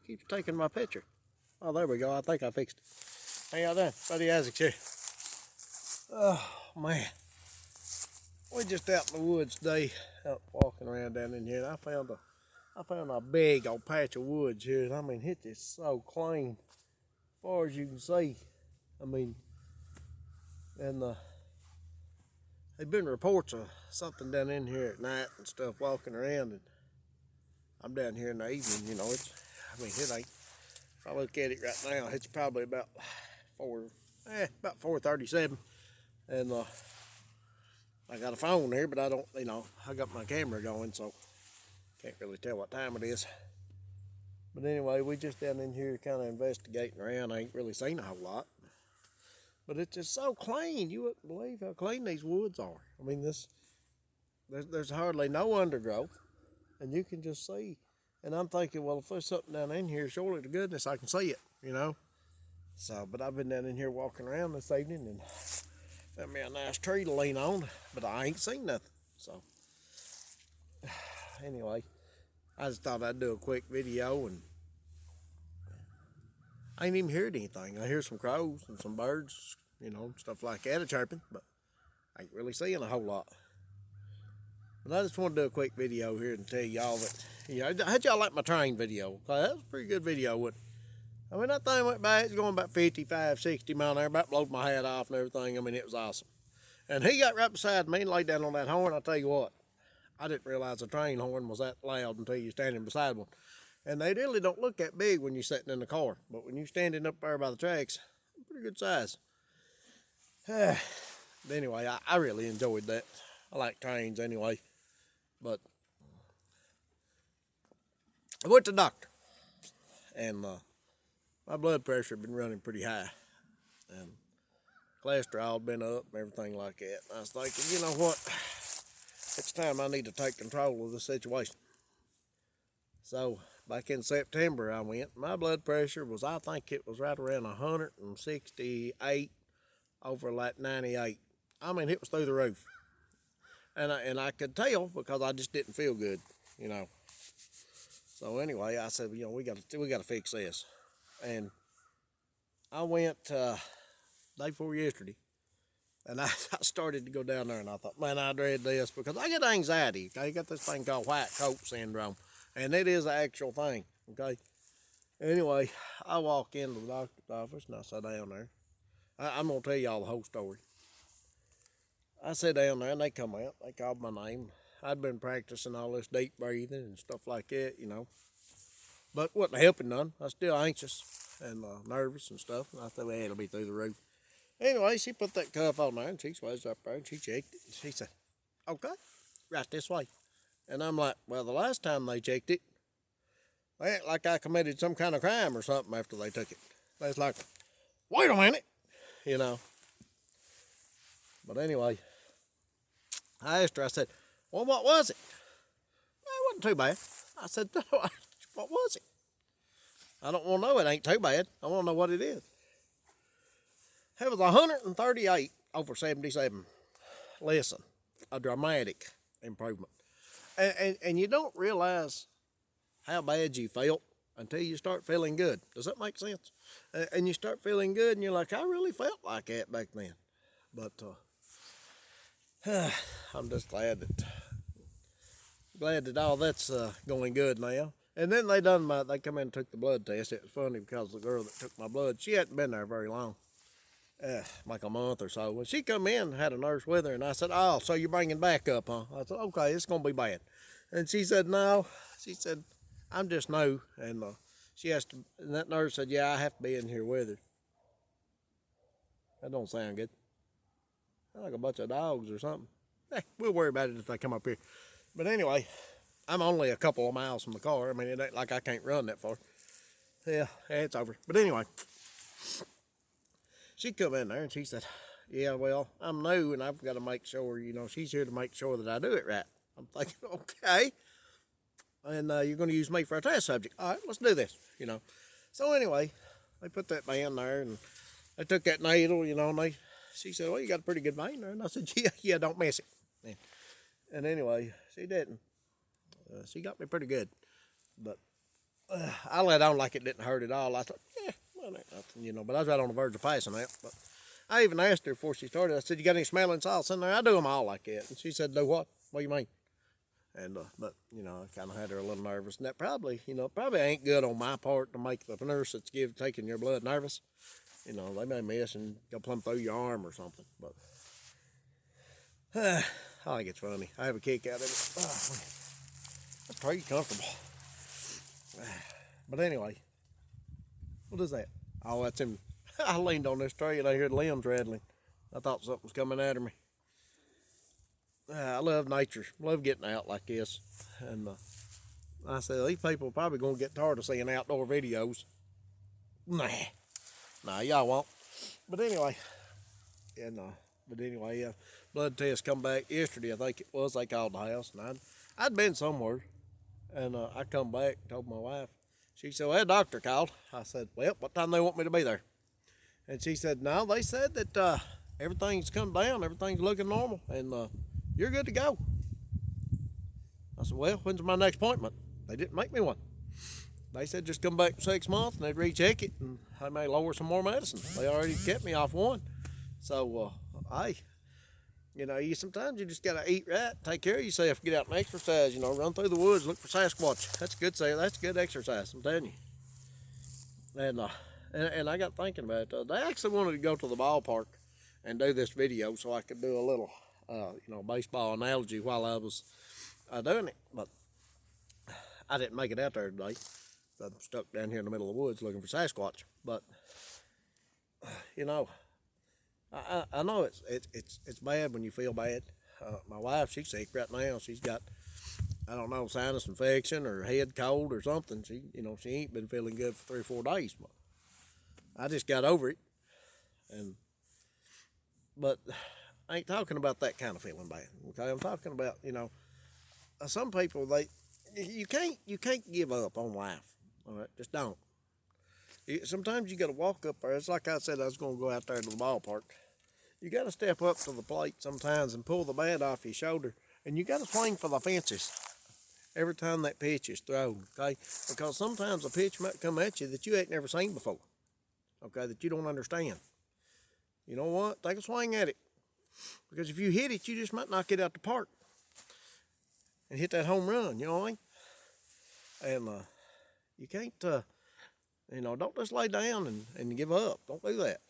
keeps taking my picture. Oh, there we go. I think I fixed it. How y'all doing? Buddy Isaac here. Oh, man. We're just out in the woods today, out walking around down in here, and I found a big old patch of woods here, and I mean, it's just so clean, as far as you can see. I mean, and there've been reports of something down in here at night and stuff walking around, and I'm down here in the evening, you know, it ain't, if I look at it right now, it's probably about 4:37, and I got a phone here, but I don't, I got my camera going, so can't really tell what time it is. But anyway, we just down in here kind of investigating around. I ain't really seen a whole lot, but it's just so clean. You wouldn't believe how clean these woods are. I mean, there's hardly no undergrowth, and you can just see. And I'm thinking, well, if there's something down in here, surely to goodness I can see it, you know. So, but I've been down in here walking around this evening and found me a nice tree to lean on, but I ain't seen nothing. So, anyway, I just thought I'd do a quick video, and I ain't even heard anything. I hear some crows and some birds, stuff like that, chirping, but I ain't really seeing a whole lot. But I just want to do a quick video here and tell y'all that, how'd y'all like my train video? That was a pretty good video, wasn't it? I mean, that thing went by, it's going about 55, 60 miles an hour, about blowed my hat off and everything. I mean, it was awesome. And he got right beside me and laid down on that horn. I'll tell you what, I didn't realize a train horn was that loud until you're standing beside one. And they really don't look that big when you're sitting in the car. But when you're standing up there by the tracks, pretty good size. But anyway, I really enjoyed that. I like trains anyway. But I went to the doctor. And my blood pressure had been running pretty high. And cholesterol had been up and everything like that. And I was thinking, you know what? It's time I need to take control of the situation. So back in September I went. My blood pressure was, I think it was right around 168 over like 98. I mean, it was through the roof. And I could tell because I just didn't feel good, So anyway, I said, we got to fix this. And I went day before yesterday, and I started to go down there, and I thought, man, I dread this because I get anxiety. Okay, I got this thing called white coat syndrome, and it is an actual thing. Okay. Anyway, I walk into the doctor's office and I sat down there. I'm gonna tell y'all the whole story. I sat down there and they come out. They called my name. I'd been practicing all this deep breathing and stuff like that, But wasn't helping none. I was still anxious and nervous and stuff. And I thought, well, it'll be through the roof. Anyway, she put that cuff on there and she was up there and she checked it. And she said, okay, right this way. And I'm like, well, the last time they checked it, they act like I committed some kind of crime or something after they took it. They was like, wait a minute, But anyway, I asked her, I said, well, what was it? Well, it wasn't too bad. I said, no, what was it? I don't want to know. It ain't too bad. I want to know what it is. It was 138 over 77. Listen, a dramatic improvement. And you don't realize how bad you felt until you start feeling good. Does that make sense? And you start feeling good and you're like, I really felt like that back then. But I'm just glad that all that's going good now. And then they come in and took the blood test. It was funny because the girl that took my blood, she hadn't been there very long, like a month or so. When she come in, had a nurse with her, and I said, oh, so you're bringing back up, huh? I said, okay, it's going to be bad. And she said, no. She said, I'm just new. And and that nurse said, yeah, I have to be in here with her. That don't sound good. Sound like a bunch of dogs or something. We'll worry about it if they come up here. But anyway, I'm only a couple of miles from the car. I mean, it ain't like I can't run that far. Yeah, it's over. But anyway, she come in there and she said, yeah, well, I'm new and I've got to make sure, she's here to make sure that I do it right. I'm thinking, okay. And you're going to use me for a test subject. All right, let's do this, So anyway, they put that man there and they took that needle, and she said, well, you got a pretty good vein there. And I said, yeah, don't miss it. And anyway, she didn't. She got me pretty good. But I let on like it didn't hurt at all. I thought, yeah, well, ain't nothing, you know. But I was right on the verge of passing out. But I even asked her before she started. I said, "You got any smelling salts in there?" I do them all like that. And she said, "Do what? What do you mean?" And but you know, I kind of had her a little nervous. And that probably, you know, probably ain't good on my part to make the nurse that's taking your blood nervous. You know, they may miss and go plumb through your arm or something. But I think it's funny. I have a kick out of it. That's pretty comfortable. But anyway, what is that? Oh, that's him. I leaned on this tree and I heard limbs rattling. I thought something was coming after me. I love nature. Love getting out like this. And I said, these people are probably going to get tired of seeing outdoor videos. Nah, y'all won't. But anyway, blood test come back yesterday, I think it was. They called the house, and I'd been somewhere. And I come back and told my wife. She said, well, doctor called. I said, well, what time they want me to be there? And she said, no, they said that everything's come down, everything's looking normal, and you're good to go. I said, well, when's my next appointment? They didn't make me one. They said just come back in 6 months and they'd recheck it and I may lower some more medicine. They already kept me off one. So, hey, you know, sometimes you just got to eat right, take care of yourself, get out and exercise, you know, run through the woods, look for Sasquatch. That's good exercise, I'm telling you. And I got thinking about it. They actually wanted to go to the ballpark and do this video so I could do a little, baseball analogy while I was doing it. But I didn't make it out there today. I'm stuck down here in the middle of the woods looking for Sasquatch. But, you know, I know it's bad when you feel bad. My wife, she's sick right now. She's got, I don't know, sinus infection or head cold or something. She ain't been feeling good for 3 or 4 days. But I just got over it. But I ain't talking about that kind of feeling bad. Okay, I'm talking about, some people, you can't give up on life. All right, just don't. Sometimes you got to walk up there. It's like I said, I was going to go out there to the ballpark. You got to step up to the plate sometimes and pull the bat off your shoulder, and you got to swing for the fences every time that pitch is thrown. Okay, because sometimes a pitch might come at you that you ain't never seen before. Okay, that you don't understand. You know what? Take a swing at it, because if you hit it, you just might knock it out the park and hit that home run. You know what I mean? And you can't, don't just lay down and give up. Don't do that.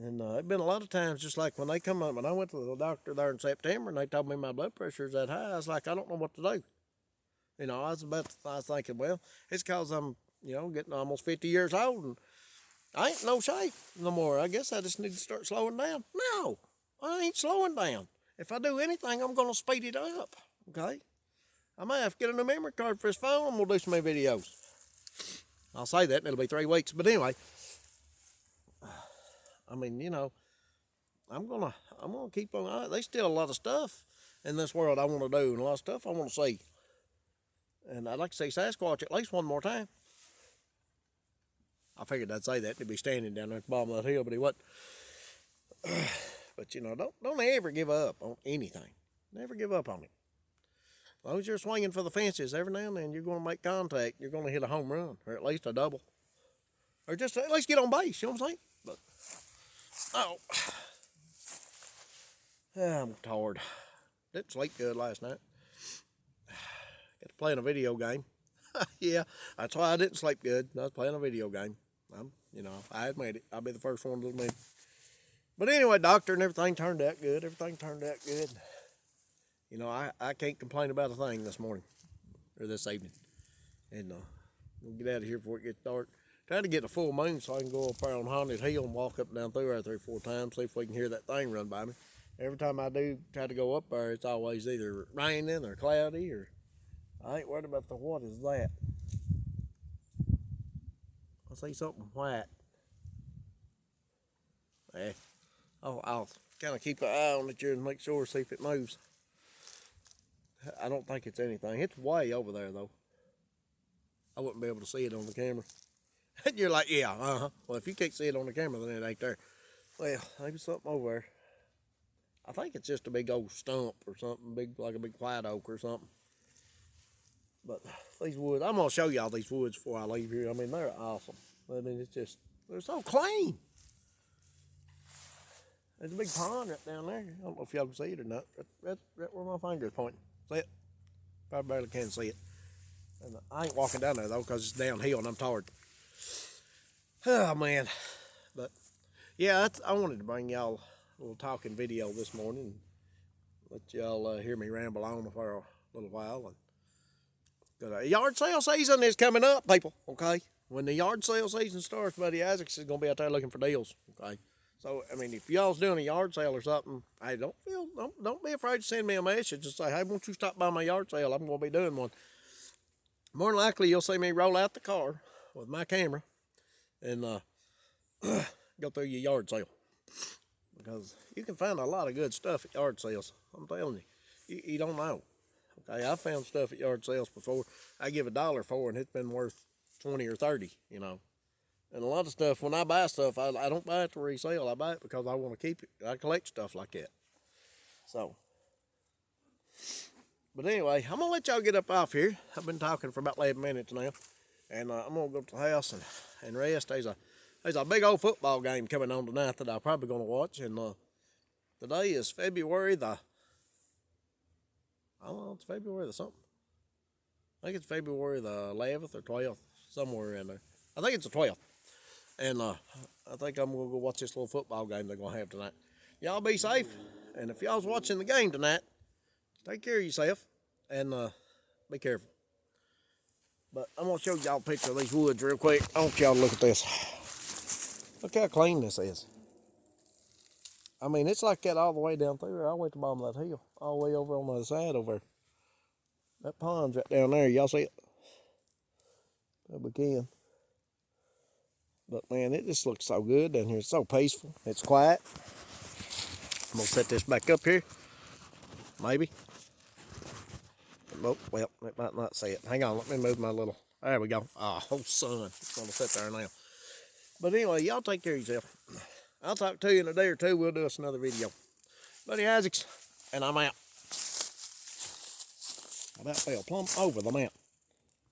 And it's been a lot of times, just like when they come up, when I went to the doctor there in September and they told me my blood pressure is that high, I was like, I don't know what to do. I was thinking, well, it's because I'm, getting almost 50 years old and I ain't in no shape no more. I guess I just need to start slowing down. No, I ain't slowing down. If I do anything, I'm going to speed it up. Okay? I may have to get a new memory card for his phone and we'll do some more videos. I'll say that and it'll be 3 weeks. But anyway, I mean, I'm gonna keep on. There's still a lot of stuff in this world I want to do and a lot of stuff I want to see. And I'd like to see Sasquatch at least one more time. I figured I'd say that. He'd be standing down there at the bottom of that hill, but he wasn't. But don't ever give up on anything. Never give up on it. As long as you're swinging for the fences, every now and then you're going to make contact. You're going to hit a home run, or at least a double, or just at least get on base. You know what I'm saying? But I'm tired. Didn't sleep good last night. Got to playing a video game. Yeah, that's why I didn't sleep good. I was playing a video game. I admit it. I'll be the first one to admit it. But anyway, doctor and everything turned out good. Everything turned out good. I can't complain about a thing this morning or this evening. And we'll get out of here before it gets dark. Try to get a full moon so I can go up there on Haunted Hill and walk up and down through there 3 or 4 times, see if we can hear that thing run by me. Every time I do try to go up there, it's always either raining or cloudy, or I ain't worried about what is that. I see something white. I'll kind of keep an eye on it here and make sure, see if it moves. I don't think it's anything. It's way over there, though. I wouldn't be able to see it on the camera. And you're like, yeah, Well, if you can't see it on the camera, then it ain't there. Well, maybe something over there. I think it's just a big old stump or something, like a big white oak or something. But these woods, I'm gonna show y'all these woods before I leave here. I mean, they're awesome. I mean, it's just, they're so clean. There's a big pond right down there. I don't know if y'all can see it or not. Right where my finger's pointing. See it? Probably barely can see it. And I ain't walking down there though, because it's downhill and I'm tired. Oh man. But yeah, I wanted to bring y'all a little talking video this morning. Let y'all hear me ramble on for a little while. And the yard sale season is coming up, people. Okay, when the yard sale season starts, Buddy Isaacs is gonna be out there looking for deals. Okay, so I mean, if y'all's doing a yard sale or something, hey, don't be afraid to send me a message and say, hey, won't you stop by my yard sale? I'm gonna be doing one. More than likely, you'll see me roll out the car with my camera and go through your yard sale, because you can find a lot of good stuff at yard sales. I'm telling you, you don't know. Okay, I found stuff at yard sales before I give $1 for, and it's been worth 20 or 30. You know, and a lot of stuff, when I buy stuff, I don't buy it to resell. I buy it because I want to keep it. I collect stuff like that. So, but anyway, I'm gonna let y'all get up off here. I've been talking for about 11 minutes now, and I'm gonna go to the house and rest. There's a big old football game coming on tonight that I'm probably gonna watch, and today is February the, I don't know, it's February the something. I think it's February the 11th or 12th, somewhere in there. I think it's the 12th. And I think I'm going to go watch this little football game they're going to have tonight. Y'all be safe. And if y'all's watching the game tonight, take care of yourself and be careful. But I'm going to show y'all a picture of these woods real quick. I want y'all to look at this. Look how clean this is. I mean, it's like that all the way down through there. I went to the bottom of that hill, all the way over on the other side over there. That pond's right down there. Y'all see it? If we can. But man, it just looks so good down here. It's so peaceful. It's quiet. I'm gonna set this back up here. Maybe. Oh, well, it might not see it. Hang on, let me move my little. There we go. Oh, sun. It's gonna sit there now. But anyway, y'all take care of yourself. I'll talk to you in a day or two. We'll do us another video. Buddy Isaacs, and I'm out. I about fell plumb over the mount.